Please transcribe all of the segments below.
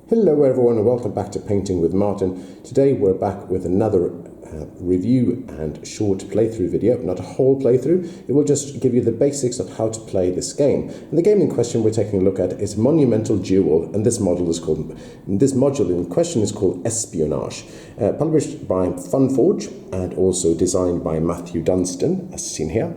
Hello everyone and welcome back to Painting with Martin. Today we're back with another review and short playthrough video, not a whole playthrough. It will just give you the basics of how to play this game. And the game in question we're taking a look at is Monumental Duel, and this module in question is called Espionage, published by FunForge and also designed by Matthew Dunstan, as seen here.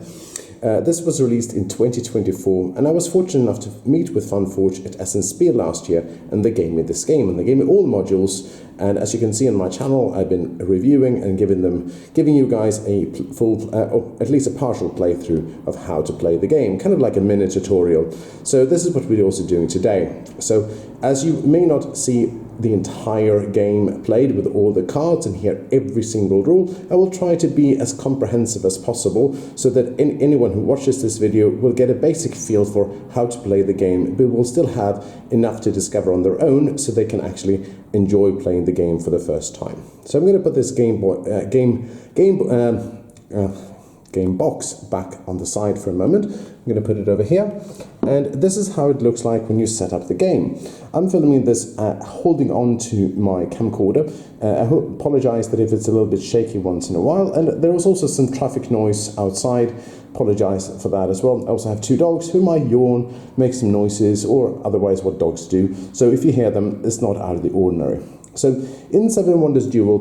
This was released in 2024, and I was fortunate enough to meet with FunForge at Essen Spiel last year, and they gave me this game, and they gave me all modules. And as you can see on my channel, I've been reviewing and giving you guys a full, or at least a partial playthrough of how to play the game, kind of like a mini tutorial. So this is what we're also doing today. So as you may not see the entire game played with all the cards and hear every single rule, I will try to be as comprehensive as possible so that anyone who watches this video will get a basic feel for how to play the game, but will still have enough to discover on their own so they can actually enjoy playing the game for the first time. So I'm going to put this game box back on the side for a moment. I'm going to put it over here, and this is how it looks like when you set up the game. I'm filming this holding on to my camcorder. I apologize that if it's a little bit shaky once in a while, and there was also some traffic noise outside. Apologize for that as well. I also have two dogs who might yawn, make some noises, or otherwise what dogs do. So if you hear them, it's not out of the ordinary. So in Seven Wonders Duel,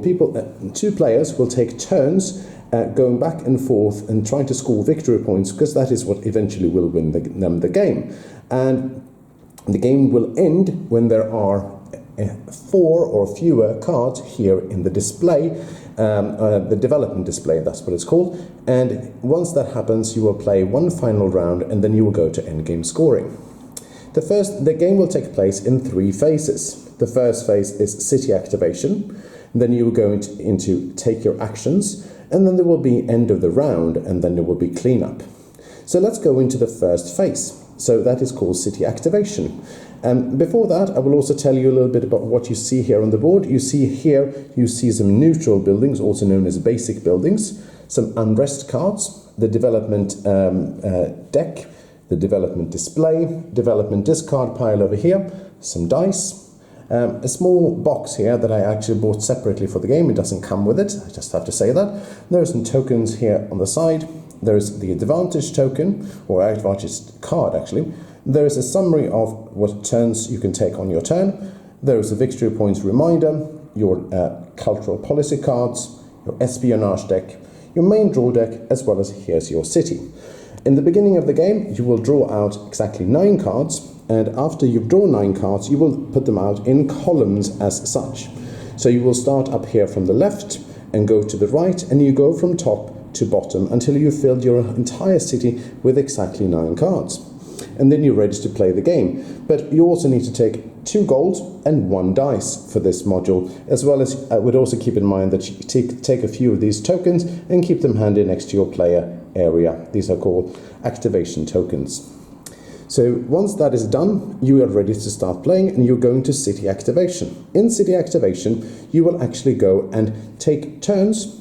two players will take turns going back and forth and trying to score victory points, because that is what eventually will win the game. And the game will end when there are 4 or fewer cards here in the display, the development display, that's what it's called. And once that happens, you will play one final round, and then you will go to endgame scoring. The game will take place in 3 phases. The first phase is city activation, then you will go into take your actions, and then there will be end of the round, and then there will be cleanup. So let's go into the first phase. So that is called city activation. Before that, I will also tell you a little bit about what you see here on the board. You see some neutral buildings, also known as basic buildings, some unrest cards, the development deck, the development display, development discard pile over here, some dice, a small box here that I actually bought separately for the game. It doesn't come with it, I just have to say that. There are some tokens here on the side. There's the advantage token, or advantage card actually. There is a summary of what turns you can take on your turn. There is a victory points reminder, your cultural policy cards, your espionage deck, your main draw deck, as well as here's your city. In the beginning of the game, you will draw out exactly 9 cards, and after you've drawn 9 cards, you will put them out in columns as such. So you will start up here from the left and go to the right, and you go from top to bottom until you filled your entire city with exactly 9 cards. And then you're ready to play the game. But you also need to take 2 gold and 1 dice for this module, as well as I would also keep in mind that you take a few of these tokens and keep them handy next to your player area. These are called activation tokens. So once that is done, you are ready to start playing, and you're going to city activation. In city activation, you will actually go and take turns.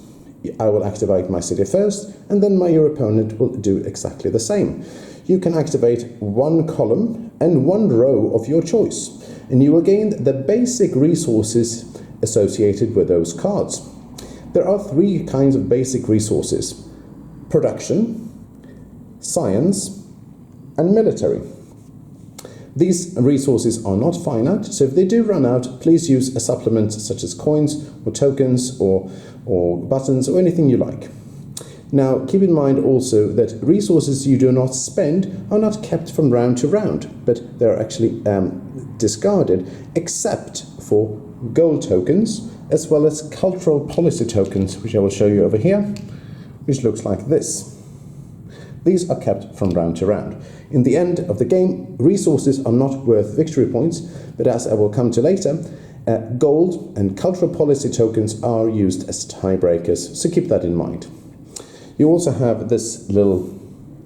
I will activate my city first, and then your opponent will do exactly the same. You can activate 1 column and 1 row of your choice, and you will gain the basic resources associated with those cards. There are 3 kinds of basic resources: production, science, and military. These resources are not finite, so if they do run out, please use a supplement such as coins or tokens or buttons or anything you like. Now, keep in mind also that resources you do not spend are not kept from round to round, but they're actually discarded, except for gold tokens, as well as cultural policy tokens, which I will show you over here, which looks like this. These are kept from round to round. In the end of the game, resources are not worth victory points, but as I will come to later, gold and cultural policy tokens are used as tiebreakers, so keep that in mind. You also have this little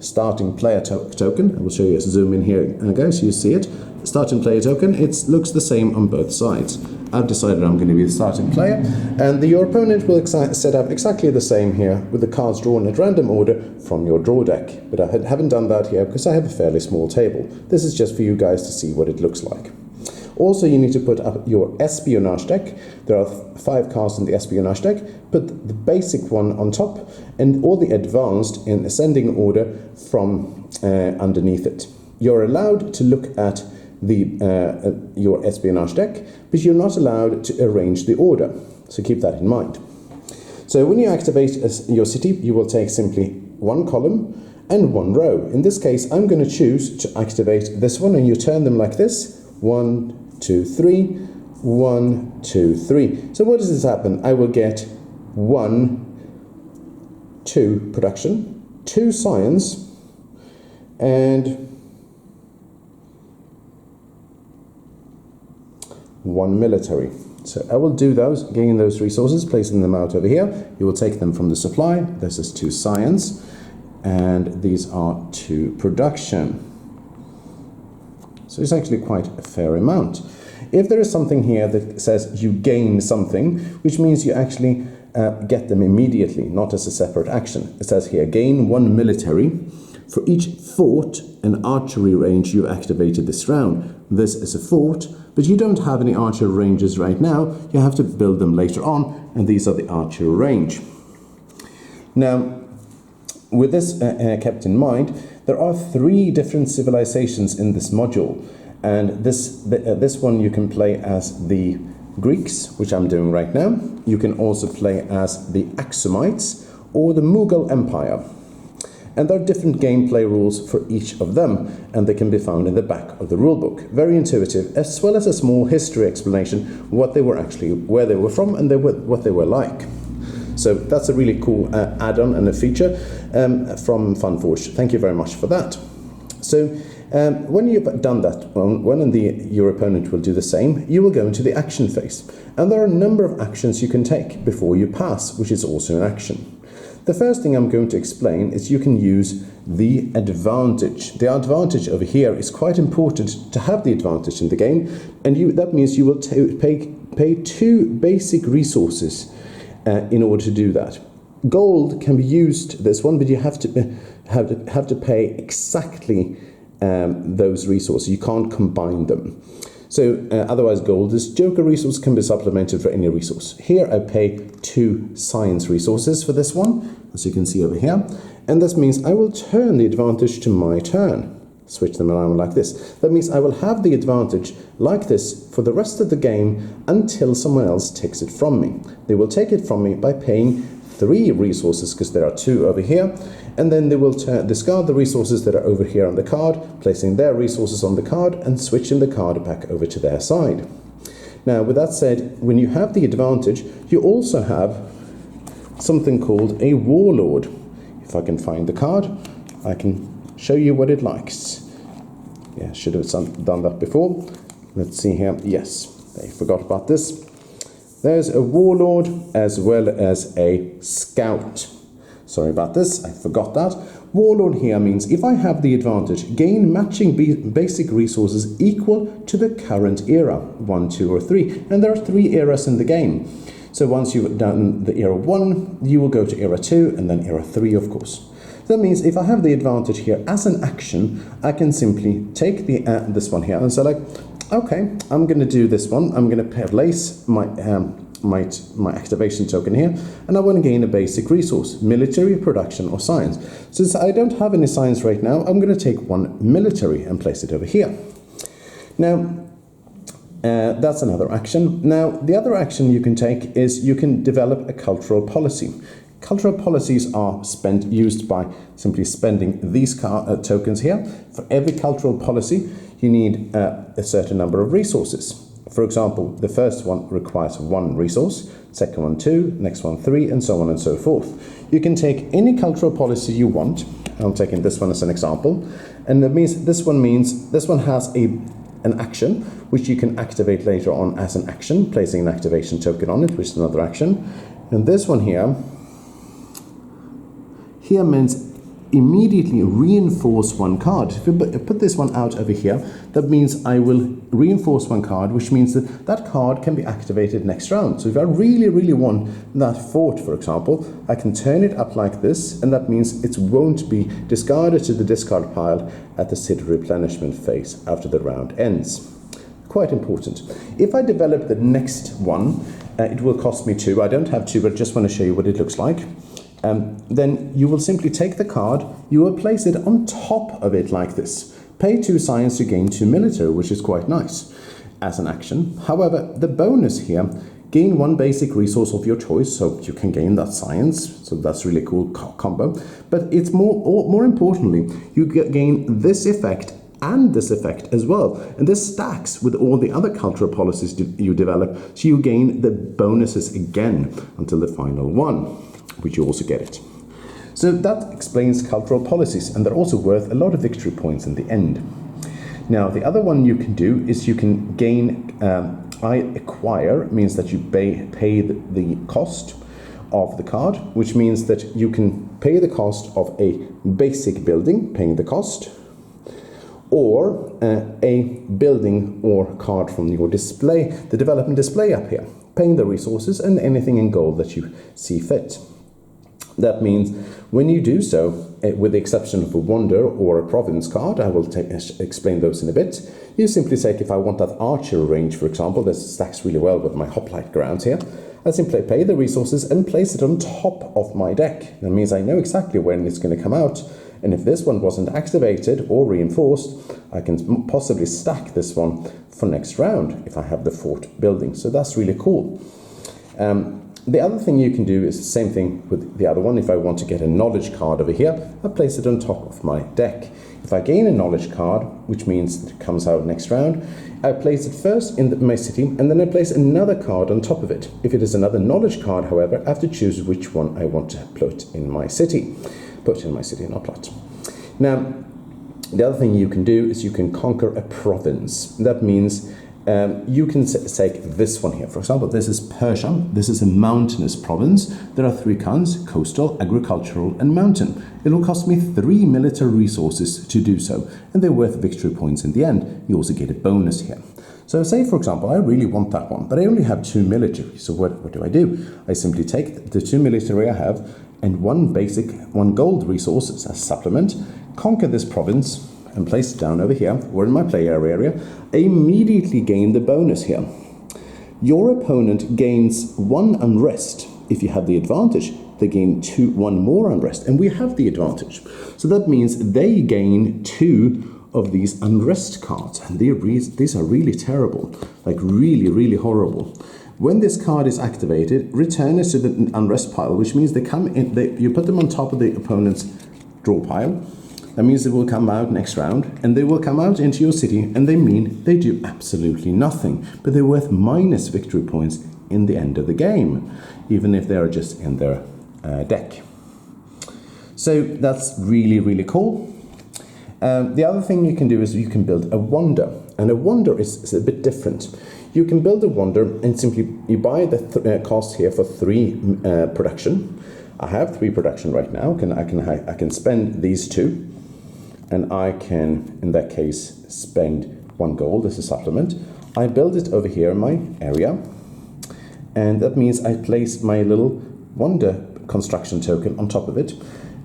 starting player token. I will show you, zoom in here, guys, so you see it. Starting player token, it looks the same on both sides. I've decided I'm going to be the starting player, and your opponent will set up exactly the same here with the cards drawn at random order from your draw deck. But I haven't done that here because I have a fairly small table. This is just for you guys to see what it looks like. Also, you need to put up your Espionage deck. There are 5 cards in the Espionage deck. Put the basic one on top and all the advanced in ascending order from underneath it. You're allowed to look at your Espionage deck, but you're not allowed to arrange the order. So keep that in mind. So when you activate your city, you will take simply 1 column and 1 row. In this case, I'm going to choose to activate this one, and you turn them like this. 1, 2, 3, 1, 2, 3. So what does this happen? I will get 1, 2 production, 2 science, and 1 military. So I will do those, gain those resources, placing them out over here. You will take them from the supply. This is 2 science, and these are 2 production. So it's actually quite a fair amount. If there is something here that says you gain something, which means you actually get them immediately, not as a separate action. It says here, gain 1 military for each fort and archery range you activated this round. This is a fort, but you don't have any archer ranges right now. You have to build them later on, and these are the archer range. Now, with this kept in mind, there are 3 different civilizations in this module, and this one you can play as the Greeks, which I'm doing right now. You can also play as the Axumites or the Mughal Empire. And there are different gameplay rules for each of them, and they can be found in the back of the rulebook. Very intuitive, as well as a small history explanation, what they were actually, where they were from, and what they were like. So that's a really cool add-on and a feature from FunForge. Thank you very much for that. So when you've done that, your opponent will do the same, you will go into the action phase. And there are a number of actions you can take before you pass, which is also an action. The first thing I'm going to explain is you can use the advantage. The advantage over here is quite important to have the advantage in the game, and that means you will pay 2 basic resources in order to do that. Gold can be used this one, but you have to pay exactly those resources. You can't combine them. So otherwise gold is joker resource, can be supplemented for any resource. Here I pay 2 science resources for this one, as you can see over here. And this means I will turn the advantage to my turn. Switch them around like this. That means I will have the advantage like this for the rest of the game until someone else takes it from me. They will take it from me by paying 3 resources, because there are 2 over here, and then they will discard the resources that are over here on the card, placing their resources on the card and switching the card back over to their side. Now, with that said, when you have the advantage, you also have something called a warlord. If I can find the card, I can show you what it likes. Yeah, should have done that before. Let's see here. Yes, I forgot about this. There's a warlord as well as a scout. Sorry about this, I forgot that. Warlord here means if I have the advantage, gain matching basic resources equal to the current era, 1, 2, or 3. And there are 3 eras in the game. So once you've done the era 1, you will go to era 2 and then era 3, of course. That means if I have the advantage here as an action, I can simply take this one here and say like, okay, I'm going to do this one. I'm going to place my activation token here, and I want to gain a basic resource, military, production, or science. Since I don't have any science right now, I'm going to take 1 military and place it over here. Now, that's another action. Now, the other action you can take is you can develop a cultural policy. Cultural policies are used by simply spending these tokens here. For every cultural policy, you need a certain number of resources. For example, the first one requires 1 resource, second one 2, next one 3, and so on and so forth. You can take any cultural policy you want. I'm taking this one as an example, and that means this one has an action which you can activate later on as an action, placing an activation token on it, which is another action. And this one here means immediately reinforce 1 card. If you put this one out over here, that means I will reinforce 1 card, which means that card can be activated next round. So if I really want that fort, for example, I can turn it up like this, and that means it won't be discarded to the discard pile at the city replenishment phase after the round ends. quite important. If I develop the next one, it will cost me 2. I don't have 2, but I just want to show you what it looks like. Then you will simply take the card, you will place it on top of it like this. Pay 2 science to gain 2 military, which is quite nice as an action. However, the bonus here, gain 1 basic resource of your choice, so you can gain that science, so that's really cool combo. But it's more importantly, you gain this effect and this effect as well. And this stacks with all the other cultural policies you develop, so you gain the bonuses again until the final one, which you also get it. So that explains cultural policies, and they're also worth a lot of victory points in the end. Now, the other one you can do is you can gain, I acquire means that you pay the cost of the card, which means that you can pay the cost of a basic building, paying the cost, or a building or card from your display, the development display up here, paying the resources and anything in gold that you see fit. That means when you do so, with the exception of a wonder or a province card, I will explain those in a bit, you simply take, if I want that archer range, for example, this stacks really well with my hoplite grounds here, I simply pay the resources and place it on top of my deck. That means I know exactly when it's going to come out, and if this one wasn't activated or reinforced, I can possibly stack this one for next round if I have the fort building. So that's really cool. The other thing you can do is the same thing with the other one. If I want to get a knowledge card over here, I place it on top of my deck. If I gain a knowledge card, which means that it comes out next round, I place it first in my city, and then I place another card on top of it. If it is another knowledge card, however, I have to choose which one I want to put in my city. Not plot. Now, the other thing you can do is you can conquer a province. That means you can take this one here. For example, this is Persia. This is a mountainous province. There are 3 kinds: coastal, agricultural, and mountain. It will cost me 3 military resources to do so, and they're worth victory points in the end. You also get a bonus here. So say, for example, I really want that one, but I only have 2 military. So what do? I simply take the 2 military I have and 1 gold resource as a supplement, conquer this province, and place it down over here, or in my player area, I immediately gain the bonus here. Your opponent gains 1 unrest. If you have the advantage, they gain 1 more unrest, and we have the advantage. So that means they gain 2 of these unrest cards, and these are really terrible, like really horrible. When this card is activated, return it to the unrest pile, which means they come in. You put them on top of the opponent's draw pile. That means they will come out next round, and they will come out into your city, and they mean they do absolutely nothing, but they're worth minus victory points in the end of the game, even if they are just in their deck. So that's really cool. The other thing you can do is you can build a wonder, and a wonder is a bit different. You can build a wonder and simply you buy the cost here for 3 production. I have 3 production right now. I can spend these 2. And I can, in that case, spend 1 gold as a supplement. I build it over here in my area, and that means I place my little wonder construction token on top of it.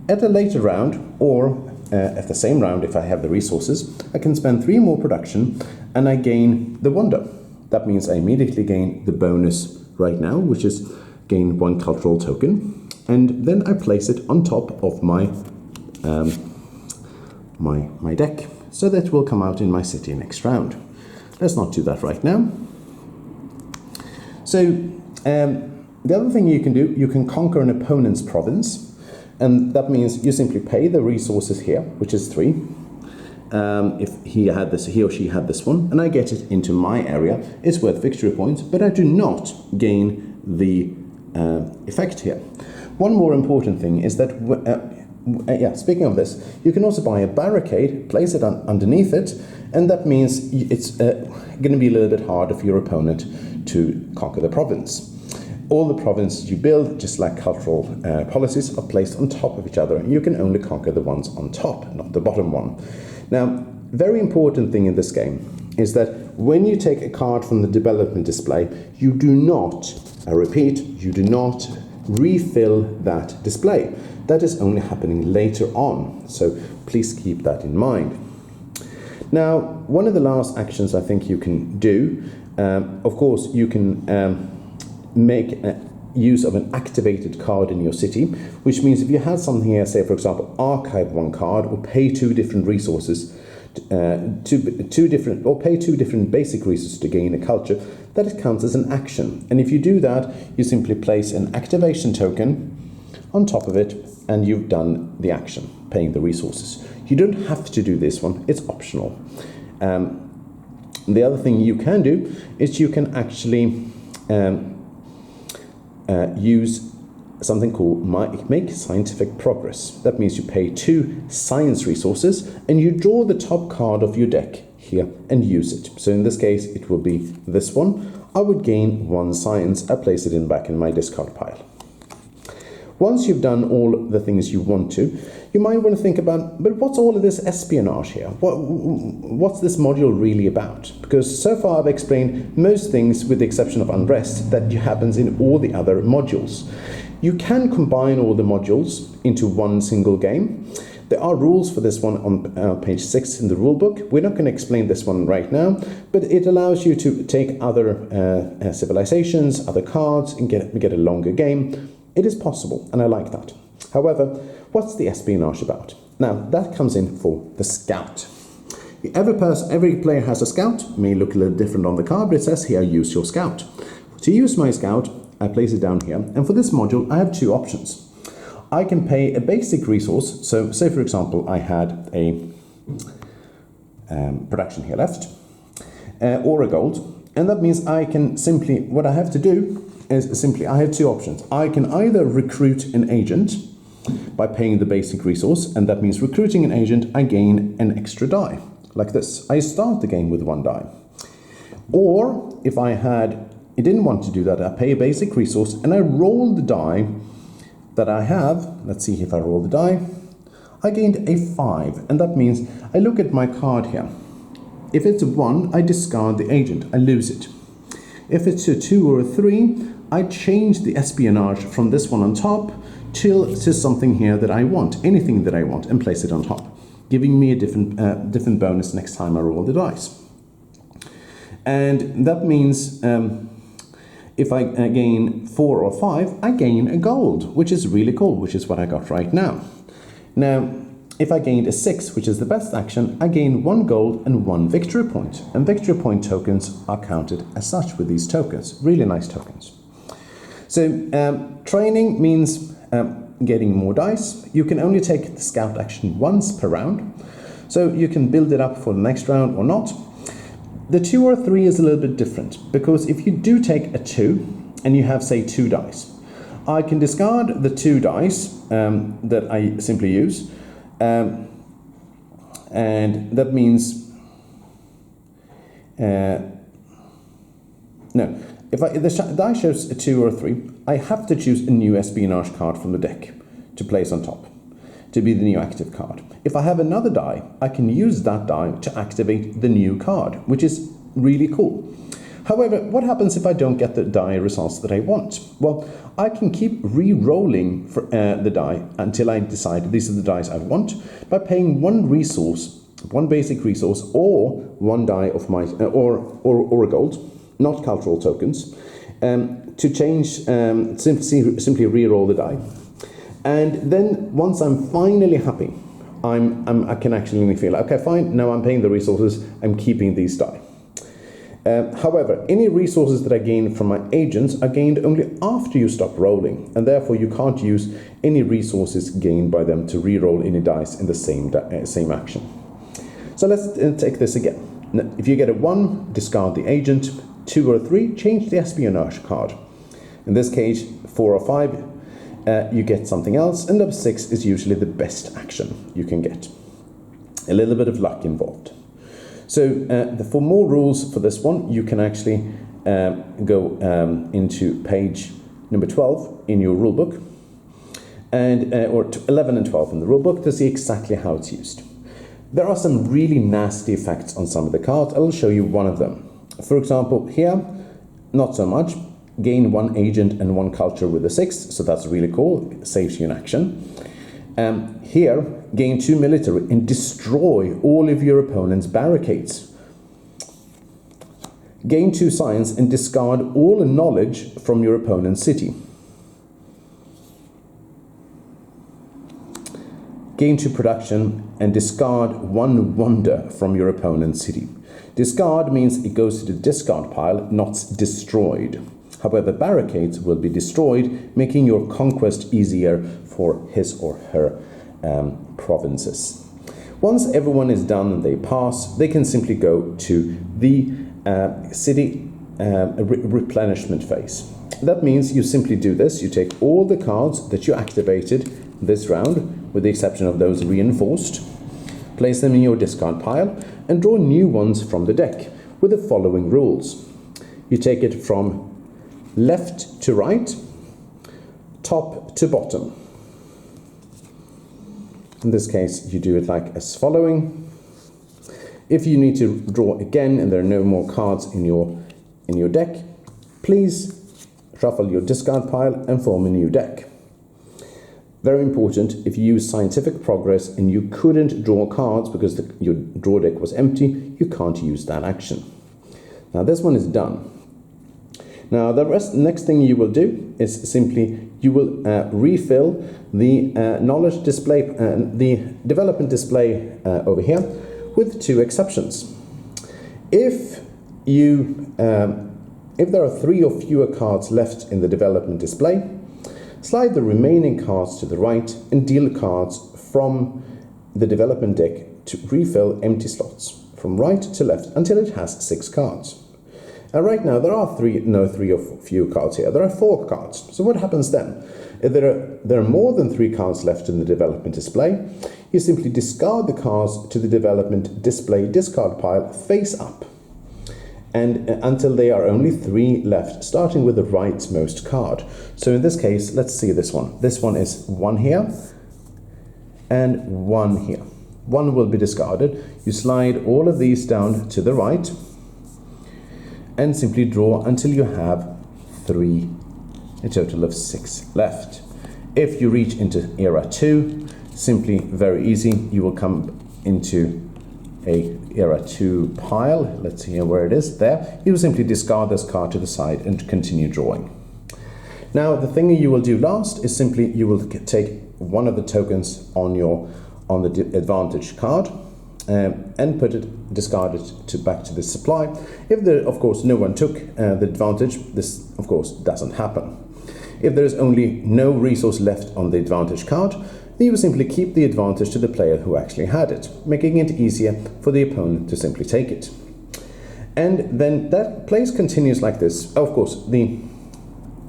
At a later round, or at the same round if I have the resources, I can spend 3 more production, and I gain the wonder. That means I immediately gain the bonus right now, which is gain 1 cultural token, and then I place it on top of my my deck, so that will come out in my city next round. Let's not do that right now. So the other thing you can do, you can conquer an opponent's province, and that means you simply pay the resources here, which is 3. If he or she had this one, and I get it into my area, it's worth victory points, but I do not gain the effect here. One more important thing is that speaking of this, you can also buy a barricade, place it underneath it, and that means it's going to be a little bit harder for your opponent to conquer the province. All the provinces you build, just like cultural policies, are placed on top of each other, and you can only conquer the ones on top, not the bottom one. Now, very important thing in this game is that when you take a card from the development display, you do not, I repeat, you do not refill that display. That is only happening later on, so please keep that in mind. Now, one of the last actions I think you can do, of course, you can make use of an activated card in your city, which means if you had something here, say for example, archive one card or pay two different resources, pay two different basic resources to gain a culture, that it counts as an action. And if you do that, you simply place an activation token on top of it, and you've done the action, paying the resources. You don't have to do this one, it's optional. The other thing you can do is you can actually use something called make scientific progress. That means you pay 2 science resources and you draw the top card of your deck here and use it. So in this case, it will be this one. I would gain 1 science. I place it back in my discard pile. Once you've done all the things you want to, you might want to think about, but what's all of this espionage here? What's this module really about? Because so far I've explained most things with the exception of unrest that happens in all the other modules. You can combine all the modules into one single game. There are rules for this one on page 6 in the rulebook. We're not going to explain this one right now, but it allows you to take other civilizations, other cards, and get a longer game. It is possible, and I like that. However, what's the espionage about? Now, that comes in for the scout. Every player has a scout. It may look a little different on the card, but it says here, use your scout. To use my scout, I place it down here. And for this module, I have 2 options. I can pay a basic resource. So say, for example, I had a production here left, or a gold. And that means I can simply, what I have to do is simply, I have 2 options. I can either recruit an agent by paying the basic resource, and that means recruiting an agent, I gain an extra die, like this. I start the game with 1 die. Or if I didn't want to do that, I pay a basic resource and I roll the die that I have. Let's see if I roll the die. I gained a 5, and that means I look at my card here. If it's a 1, I discard the agent, I lose it. If it's a 2 or a 3, I change the espionage from this one on top to something here that I want, anything that I want, and place it on top, giving me a different bonus next time I roll the dice. And that means if I gain 4 or 5, I gain a gold, which is really cool, which is what I got right now. Now, if I gained a 6, which is the best action, I gain 1 gold and 1 victory point. And victory point tokens are counted as such with these tokens. Really nice tokens. So training means getting more dice. You can only take the scout action once per round. So you can build it up for the next round or not. The 2 or 3 is a little bit different, because if you do take a 2 and you have, say, 2 dice, I can discard the 2 dice that I simply use. And that means no. If the die shows a 2 or a 3, I have to choose a new espionage card from the deck to place on top, to be the new active card. If I have another die, I can use that die to activate the new card, which is really cool. However, what happens if I don't get the die results that I want? Well, I can keep re-rolling for the die until I decide these are the dice I want by paying 1 resource, 1 basic resource, or 1 die of my or a gold, not cultural tokens, to change, simply re-roll the die. And then once I'm finally happy, I can actually feel, okay, fine, now I'm paying the resources, I'm keeping these die. However, any resources that I gain from my agents are gained only after you stop rolling, and therefore you can't use any resources gained by them to re-roll any dice in the same action. So let's take this again. Now, if you get a 1, discard the agent. 2 or 3, change the espionage card. In this case, 4 or 5, you get something else, and number 6 is usually the best action you can get. A little bit of luck involved. So for more rules for this one, you can actually go into page number 12 in your rulebook, and or 11 and 12 in the rulebook to see exactly how it's used. There are some really nasty effects on some of the cards. I will show you one of them. For example, here, not so much. Gain 1 agent and 1 culture with a 6, so that's really cool. It saves you an action. Here, gain 2 military and destroy all of your opponent's barricades. Gain 2 science and discard all knowledge from your opponent's city. Gain 2 production and discard 1 wonder from your opponent's city. Discard means it goes to the discard pile, not destroyed. However, barricades will be destroyed, making your conquest easier for his or her provinces. Once everyone is done and they pass, they can simply go to the city replenishment phase. That means you simply do this. You take all the cards that you activated this round, with the exception of those reinforced, place them in your discard pile, and draw new ones from the deck with the following rules. You take it from left to right, top to bottom. In this case, you do it like as following. If you need to draw again and there are no more cards in your deck, please shuffle your discard pile and form a new deck. Very important, if you use scientific progress and you couldn't draw cards because your draw deck was empty, you can't use that action. Now this one is done. Now the next thing you will do is simply you will refill the knowledge display, the development display over here, with 2 exceptions. If there are 3 or fewer cards left in the development display, slide the remaining cards to the right and deal cards from the development deck to refill empty slots from right to left until it has 6 cards. Right now there are 3 or fewer cards here. There are 4 cards. So what happens then? If there are more than 3 cards left in the development display, you simply discard the cards to the development display discard pile face up, and until there are only 3 left, starting with the rightmost card. So in this case, let's see this one. This one is 1 here and 1 here. 1 will be discarded. You slide all of these down to the right and simply draw until you have 3, a total of 6 left. If you reach into era 2, simply very easy, you will come into a era 2 pile. Let's see here where it is. There. You will simply discard this card to the side and continue drawing. Now the thing you will do last is simply you will take one of the tokens on the advantage card and discard it back to the supply. If there, of course, no one took the advantage, this of course doesn't happen. If there is only no resource left on the advantage card, then you will simply keep the advantage to the player who actually had it, making it easier for the opponent to simply take it. And then that place continues like this. Of course, the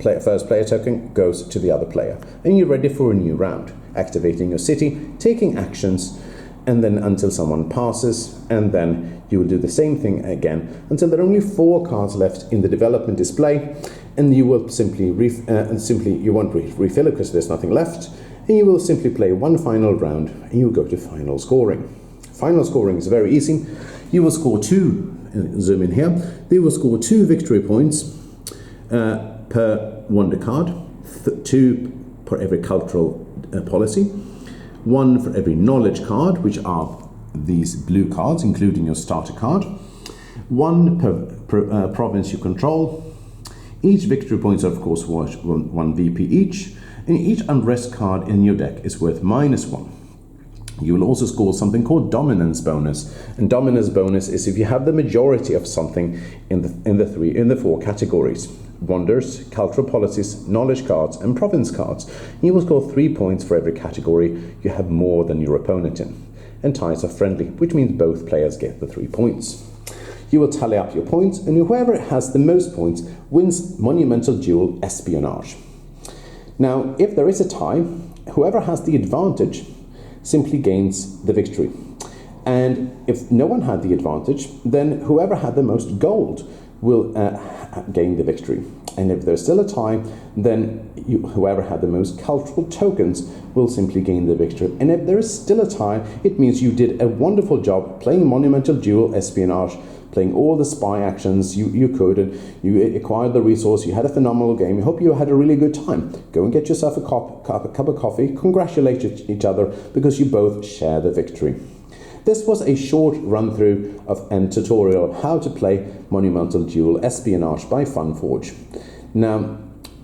first player token goes to the other player, and you're ready for a new round, activating your city, taking actions, and then until someone passes, and then you will do the same thing again until there are only 4 cards left in the development display, and you will simply you won't refill it because there's nothing left, and you will simply play one final round, and you'll go to final scoring. Final scoring is very easy. You will score 2. Zoom in here. They will score 2 victory points per wonder card, 2 per every cultural policy. 1 for every knowledge card, which are these blue cards, including your starter card. 1 per province you control. Each victory points are, of course, worth 1 VP each, and each unrest card in your deck is worth -1. You will also score something called dominance bonus, and dominance bonus is if you have the majority of something in the 4 categories: wonders, cultural policies, knowledge cards, and province cards. You will score 3 points for every category you have more than your opponent in. And ties are friendly, which means both players get the 3 points. You will tally up your points, and whoever has the most points wins Monumental Duel Espionage. Now, if there is a tie, whoever has the advantage simply gains the victory. And if no one had the advantage, then whoever had the most gold will gain the victory. And if there's still a tie, then whoever had the most cultural tokens will simply gain the victory. And if there is still a tie, it means you did a wonderful job playing Monumental Duel Espionage playing all the spy actions you could, and you acquired the resource. You had a phenomenal game. I hope you had a really good time. Go and get yourself a cup of coffee. Congratulate each other because you both share the victory. This was a short run-through of a tutorial on how to play Monumental Duel Espionage by FunForge. Now,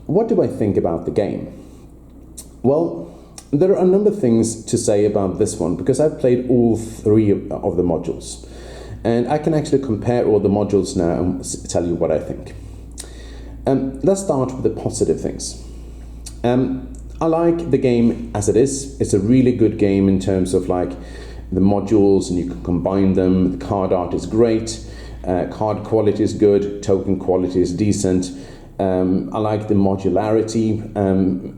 what do I think about the game? Well, there are a number of things to say about this one because I've played all 3 of the modules. And I can actually compare all the modules now and tell you what I think. Let's start with the positive things. I like the game as it is. It's a really good game in terms of like the modules, and you can combine them. The card art is great. Card quality is good. Token quality is decent. I like the modularity.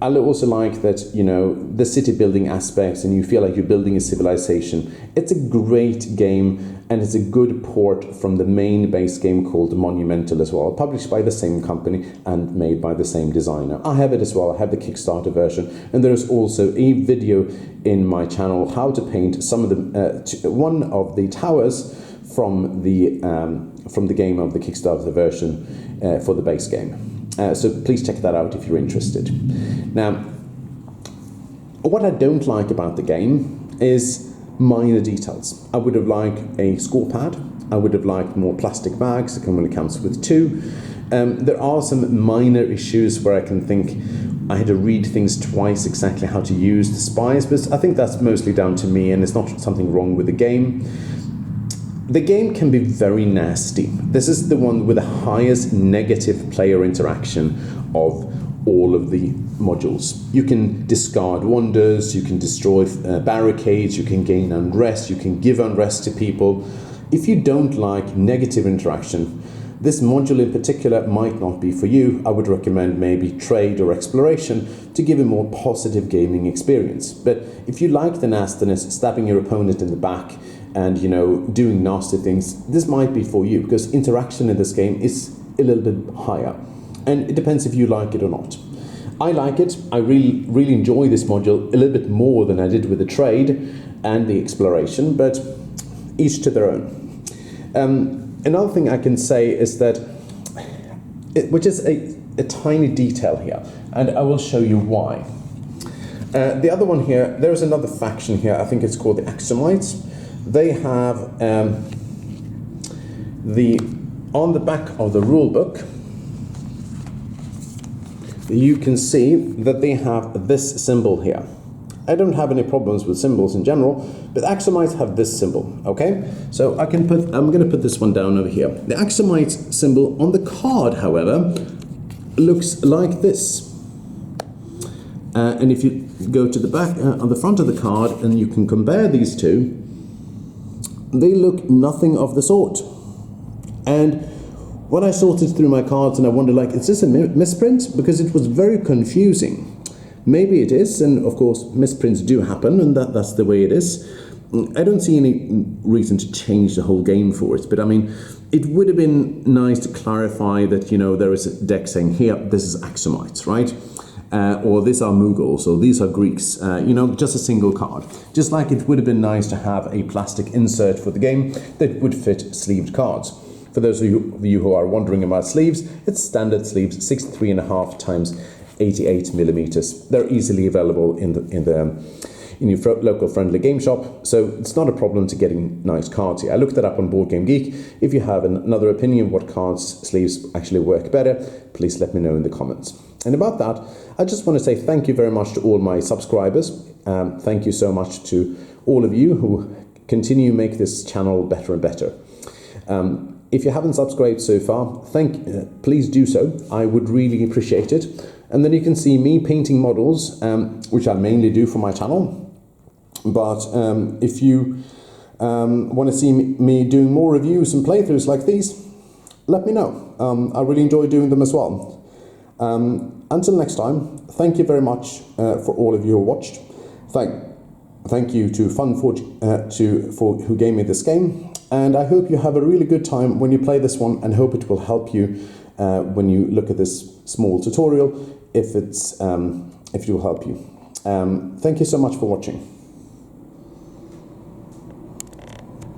I also like that, you know, the city building aspects, and you feel like you're building a civilization. It's a great game, and it's a good port from the main base game called Monumental as well, published by the same company and made by the same designer. I have it as well. I have the Kickstarter version, and there's also a video in my channel how to paint some of the one of the towers from the game of the Kickstarter version for the base game. So please check that out if you're interested. Now, what I don't like about the game is minor details. I would have liked a score pad. I would have liked more plastic bags. It only comes with 2. There are some minor issues where I can think I had to read things twice exactly how to use the spies, but I think that's mostly down to me, and it's not something wrong with the game. The game can be very nasty. This is the one with the highest negative player interaction of all of the modules. You can discard wonders, you can destroy barricades, you can gain unrest, you can give unrest to people. If you don't like negative interaction, this module in particular might not be for you. I would recommend maybe trade or exploration to give a more positive gaming experience. But if you like the nastiness, stabbing your opponent in the back, and, you know, doing nasty things, this might be for you because interaction in this game is a little bit higher, and it depends if you like it or not. I like it. I really enjoy this module a little bit more than I did with the trade and the exploration, but each to their own. Another thing I can say is that, which is a tiny detail here, and I will show you why. The other one here, there is another faction here. I think it's called the Axomites. They have on the back of the rule book, you can see that they have this symbol here. I don't have any problems with symbols in general, but Axomites have this symbol, okay? So I'm going to put this one down over here. The Axomites symbol on the card, however, looks like this. And if you go to the back, on the front of the card, and you can compare these two, they look nothing of the sort. And when I sorted through my cards and I wondered, like, is this a misprint? Because it was very confusing. Maybe it is, and of course misprints do happen, and that's the way it is. I don't see any reason to change the whole game for it, but I mean, it would have been nice to clarify that, you know, there is a deck saying here, this is Axomites, right? Or these are Mughals, or these are Greeks, you know, just a single card. Just like it would have been nice to have a plastic insert for the game that would fit sleeved cards. For those of you who are wondering about sleeves, it's standard sleeves, 63.5 times 88 millimeters. They're easily available in your local friendly game shop, so it's not a problem to getting nice cards here. I looked that up on Board Game Geek. If you have another opinion what cards sleeves actually work better, please let me know in the comments. And about that, I just want to say thank you very much to all my subscribers. Thank you so much to all of you who continue to make this channel better and better. If you haven't subscribed so far, please do so. I would really appreciate it. And then you can see me painting models, which I mainly do for my channel. But if you want to see me doing more reviews and playthroughs like these, let me know. I really enjoy doing them as well. Until next time, thank you very much for all of you who watched. Thank you to FunForge who gave me this game. And I hope you have a really good time when you play this one, and hope it will help you when you look at this small tutorial, if it will help you. Thank you so much for watching.